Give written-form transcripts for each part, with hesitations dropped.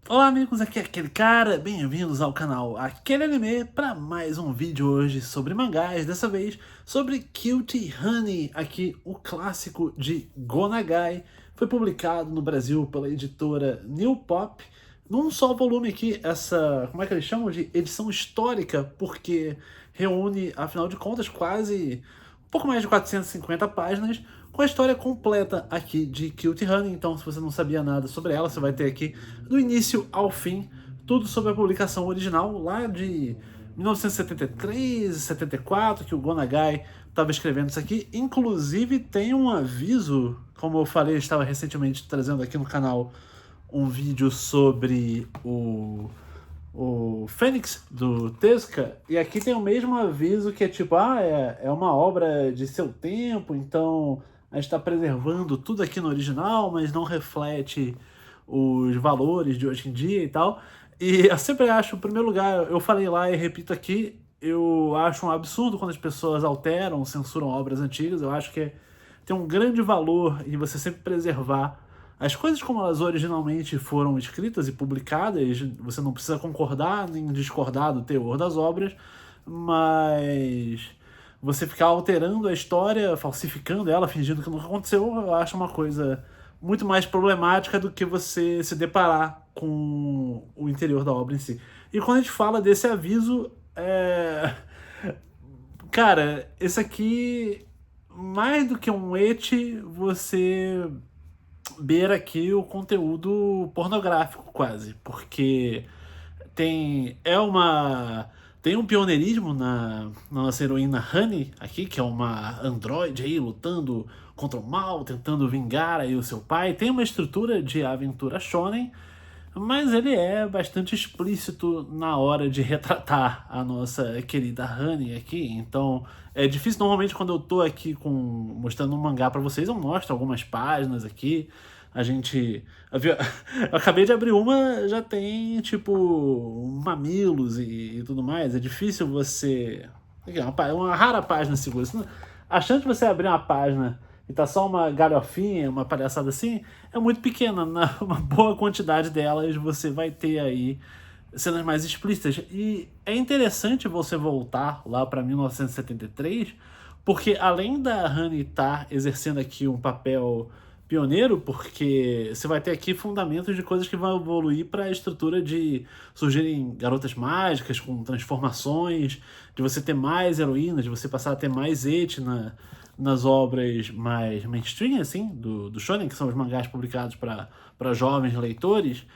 Olá amigos, aqui é aquele cara, bem-vindos ao canal Aquele Anime para mais um vídeo hoje sobre mangás, dessa vez sobre Cute Honey, aqui o clássico de Go Nagai, foi publicado no Brasil pela editora New Pop, num só volume aqui, essa, como é que eles chamam, de edição histórica, porque reúne, afinal de contas, quase um pouco mais de 450 páginas, com a história completa aqui de Cute Honey. Então, se você não sabia nada sobre ela, você vai ter aqui do início ao fim tudo sobre a publicação original lá de 1973 e 74, que o Go Nagai estava escrevendo isso aqui. Inclusive tem um aviso, como eu falei, eu estava recentemente trazendo aqui no canal um vídeo sobre o Fênix do Tezuka, e aqui tem o mesmo aviso que é tipo, é uma obra de seu tempo, então a gente está preservando tudo aqui no original, mas não reflete os valores de hoje em dia e tal. E eu sempre acho, em primeiro lugar, eu falei lá e repito aqui, eu acho um absurdo quando as pessoas alteram, censuram obras antigas. Eu acho que tem um grande valor em você sempre preservar as coisas como elas originalmente foram escritas e publicadas. Você não precisa concordar nem discordar do teor das obras, mas você ficar alterando a história, falsificando ela, fingindo que nunca aconteceu, eu acho uma coisa muito mais problemática do que você se deparar com o interior da obra em si. E quando a gente fala desse aviso, cara, esse aqui, mais do que um eti, você beira aqui o conteúdo pornográfico quase, porque tem um pioneirismo na nossa heroína Honey aqui, que é uma androide aí lutando contra o mal, tentando vingar aí o seu pai. Tem uma estrutura de aventura shonen, mas ele é bastante explícito na hora de retratar a nossa querida Honey aqui. Então é difícil, normalmente quando eu tô aqui mostrando um mangá pra vocês, eu mostro algumas páginas aqui. A gente. Eu acabei de abrir uma, já tem tipo mamilos e tudo mais. É difícil você. Aqui, uma rara página segura. A chance de você abrir uma página e tá só uma galhofinha, uma palhaçada assim, é muito pequena. Uma boa quantidade delas você vai ter aí cenas mais explícitas. E é interessante você voltar lá para 1973, porque além da Honey estar exercendo aqui um papel pioneiro, porque você vai ter aqui fundamentos de coisas que vão evoluir para a estrutura de surgirem garotas mágicas com transformações, de você ter mais heroínas, de você passar a ter mais eti nas obras mais mainstream, assim, do shonen, que são os mangás publicados para jovens leitores.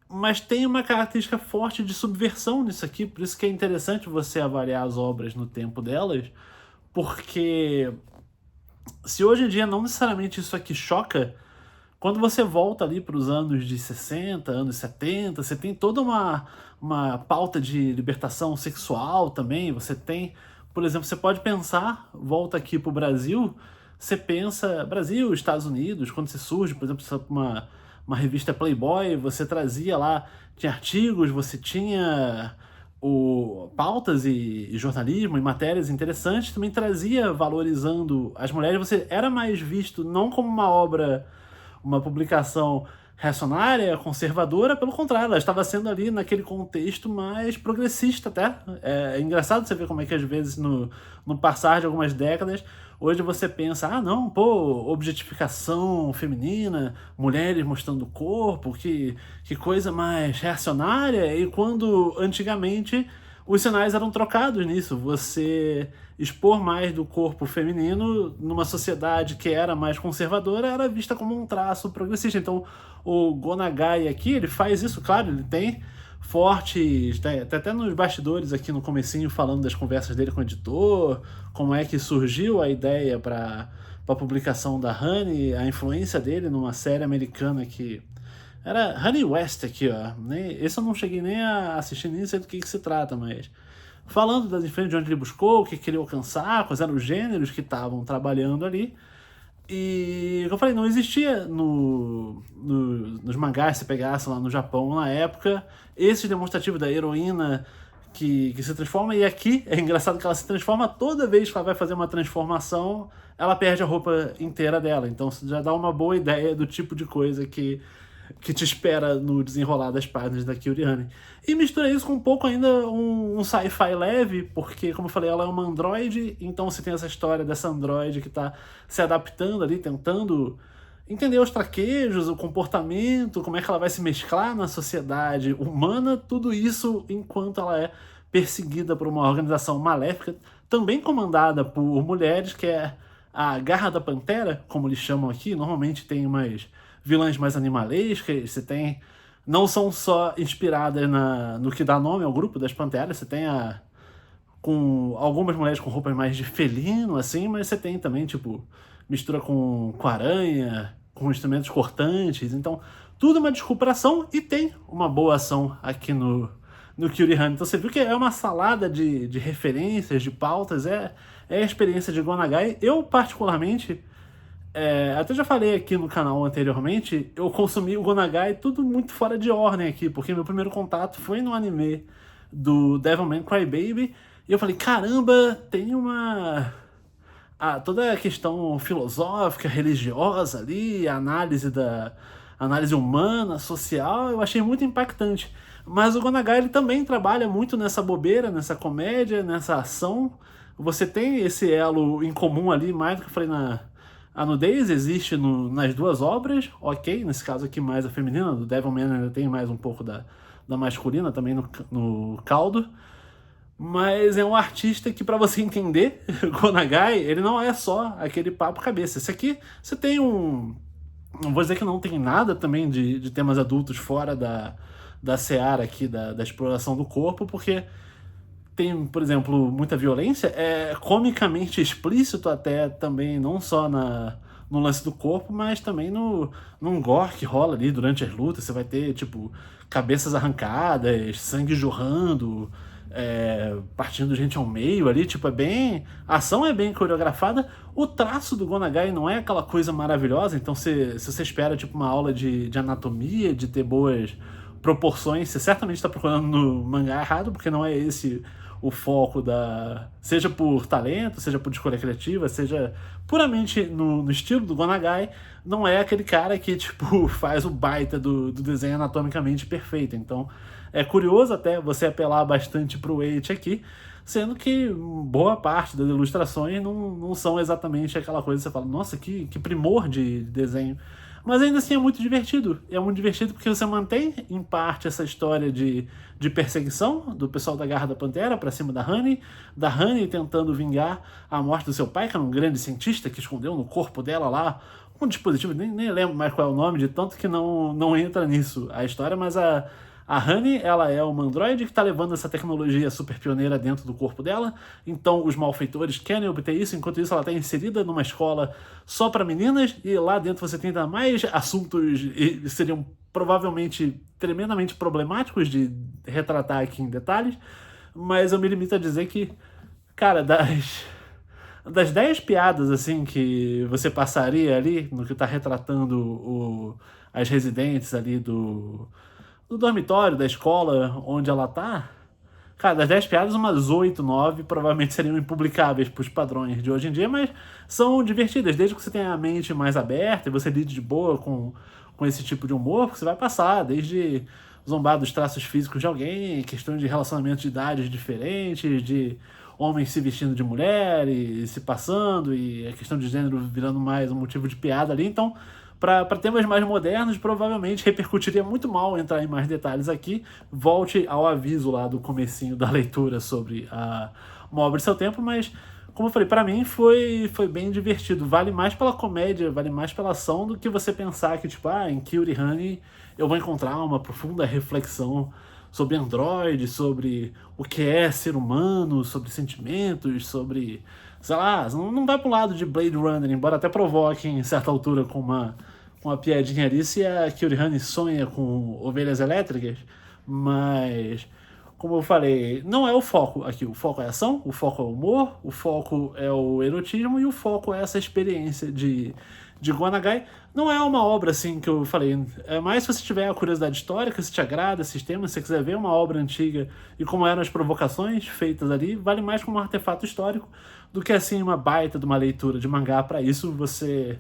Mas tem uma característica forte de subversão nisso aqui, por isso que é interessante você avaliar as obras no tempo delas, porque se hoje em dia não necessariamente isso aqui choca, quando você volta ali para os anos de 60, anos 70, você tem toda uma pauta de libertação sexual também. Você tem, por exemplo, você pode pensar, volta aqui para o Brasil, você pensa, Brasil, Estados Unidos, quando você surge, por exemplo, uma revista Playboy, você trazia lá, tinha artigos, você tinha pautas e jornalismo e matérias interessantes, também trazia valorizando as mulheres. Você era mais visto não como uma obra, uma publicação reacionária, conservadora, pelo contrário, ela estava sendo ali naquele contexto mais progressista até. É engraçado você ver como é que às vezes no passar de algumas décadas, hoje você pensa, não, pô, objetificação feminina, mulheres mostrando o corpo, que coisa mais reacionária, e quando antigamente os sinais eram trocados nisso. Você expor mais do corpo feminino numa sociedade que era mais conservadora era vista como um traço progressista. Então o Go Nagai aqui, ele faz isso, claro, ele tem fortes, tá até nos bastidores aqui no comecinho falando das conversas dele com o editor, como é que surgiu a ideia para a publicação da Honey, a influência dele numa série americana que era Honey West aqui, ó. Esse eu não cheguei nem a assistir, nem sei do que se trata, mas falando das influências de onde ele buscou, o que queria alcançar, quais eram os gêneros que estavam trabalhando ali. E, como eu falei, não existia nos mangás, se pegasse lá no Japão na época, esse demonstrativo da heroína que se transforma. E aqui é engraçado que ela se transforma toda vez que ela vai fazer uma transformação, ela perde a roupa inteira dela. Então já dá uma boa ideia do tipo de coisa que que te espera no desenrolar das páginas da Kyurihane. E mistura isso com um pouco ainda um sci-fi leve, porque, como eu falei, ela é uma androide, então você tem essa história dessa androide que tá se adaptando ali, tentando entender os traquejos, o comportamento, como é que ela vai se mesclar na sociedade humana, tudo isso enquanto ela é perseguida por uma organização maléfica, também comandada por mulheres, que é a Garra da Pantera, como eles chamam aqui. Normalmente tem umas vilãs mais animalescas, você tem... Não são só inspiradas no que dá nome ao grupo das Panteras, você tem com algumas mulheres com roupas mais de felino, assim, mas você tem também, tipo, mistura com aranha, com instrumentos cortantes, então tudo é uma desculpação e tem uma boa ação aqui no Kyurihane. Então você viu que é uma salada de referências, de pautas, é a experiência de Go Nagai. Eu, particularmente, até já falei aqui no canal anteriormente, eu consumi o Go Nagai tudo muito fora de ordem aqui, porque meu primeiro contato foi no anime do Devilman Crybaby, e eu falei, caramba, tem toda a questão filosófica, religiosa ali, a análise humana, social, eu achei muito impactante. Mas o Go Nagai, ele também trabalha muito nessa bobeira, nessa comédia, nessa ação. Você tem esse elo em comum ali, mais do que eu falei a nudez existe nas duas obras, ok, nesse caso aqui mais a feminina, do Devilman ainda tem mais um pouco da masculina também no caldo. Mas é um artista que, pra você entender, Go Nagai, ele não é só aquele papo cabeça. Esse aqui, você tem não vou dizer que não tem nada também de temas adultos fora da seara aqui, da exploração do corpo, porque tem, por exemplo, muita violência, é comicamente explícito até também, não só no lance do corpo, mas também num gore que rola ali durante as lutas. Você vai ter, tipo, cabeças arrancadas, sangue jorrando, partindo gente ao meio ali, tipo, a ação é bem coreografada. O traço do Go Nagai não é aquela coisa maravilhosa, então se você espera, tipo, uma aula de anatomia, de ter boas proporções, você certamente está procurando no mangá errado, porque não é esse o foco seja por talento, seja por escolha criativa, seja puramente no estilo do Go Nagai. Não é aquele cara que, tipo, faz o baita do desenho anatomicamente perfeito. Então é curioso até você apelar bastante pro Eiichi aqui, sendo que boa parte das ilustrações não são exatamente aquela coisa que você fala, nossa, que primor de desenho. Mas ainda assim é muito divertido. É muito divertido porque você mantém, em parte, essa história de perseguição do pessoal da Garra da Pantera pra cima da Honey tentando vingar a morte do seu pai, que era um grande cientista que escondeu no corpo dela lá um dispositivo, nem lembro mais qual é o nome, de tanto que não entra nisso a história, mas a Honey, ela é uma androide que está levando essa tecnologia super pioneira dentro do corpo dela, então os malfeitores querem obter isso, enquanto isso ela está inserida numa escola só para meninas, e lá dentro você tem ainda mais assuntos que seriam provavelmente tremendamente problemáticos de retratar aqui em detalhes, mas eu me limito a dizer que, cara, das 10 piadas assim que você passaria ali no que está retratando as residentes ali do dormitório, da escola onde ela tá, cara, das 10 piadas, umas 8, 9 provavelmente seriam impublicáveis pros padrões de hoje em dia, mas são divertidas, desde que você tenha a mente mais aberta e você lide de boa com esse tipo de humor, você vai passar, desde zombar dos traços físicos de alguém, questões de relacionamentos de idades diferentes, de homens se vestindo de mulher e se passando, e a questão de gênero virando mais um motivo de piada ali. Então, para temas mais modernos, provavelmente repercutiria muito mal entrar em mais detalhes aqui. Volte ao aviso lá do comecinho da leitura sobre uma obra de seu tempo, mas, como eu falei, para mim foi bem divertido. Vale mais pela comédia, vale mais pela ação do que você pensar que, tipo, em Kyurihane eu vou encontrar uma profunda reflexão sobre Android, sobre o que é ser humano, sobre sentimentos, sobre... sei lá, não vai pro lado de Blade Runner, embora até provoque em certa altura com uma piadinha ali se a Kyurihane sonha com ovelhas elétricas, mas, como eu falei, não é o foco aqui. O foco é a ação, o foco é o humor, o foco é o erotismo e o foco é essa experiência de Go Nagai. Não é uma obra assim que eu falei, é mais se você tiver a curiosidade histórica, se te agrada esses temas, se você quiser ver uma obra antiga e como eram as provocações feitas ali, vale mais como um artefato histórico do que assim uma baita de uma leitura de mangá. Para isso você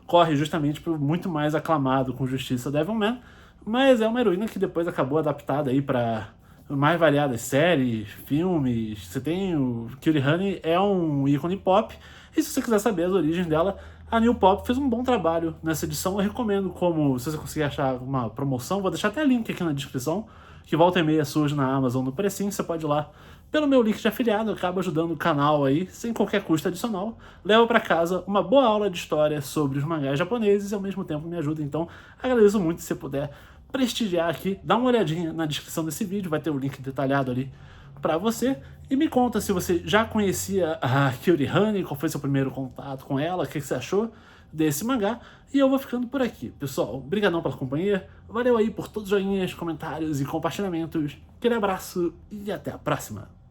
corre justamente pro muito mais aclamado com justiça Devilman. mas é uma heroína que depois acabou adaptada aí para mais variadas séries, filmes. Você tem o Cutie Honey, é um ícone pop, e se você quiser saber as origens dela, a New Pop fez um bom trabalho nessa edição. Eu recomendo, como se você conseguir achar uma promoção, vou deixar até link aqui na descrição, que volta e meia surge na Amazon no precinho, você pode ir lá pelo meu link de afiliado, acaba ajudando o canal aí, sem qualquer custo adicional, leva para casa uma boa aula de história sobre os mangás japoneses e ao mesmo tempo me ajuda. Então agradeço muito se você puder prestigiar aqui, dá uma olhadinha na descrição desse vídeo, vai ter o link detalhado ali para você, e me conta se você já conhecia a Cutie Honey, qual foi seu primeiro contato com ela, o que você achou desse mangá, e eu vou ficando por aqui. Pessoal, brigadão pela companhia, valeu aí por todos os joinhas, comentários e compartilhamentos, aquele abraço e até a próxima!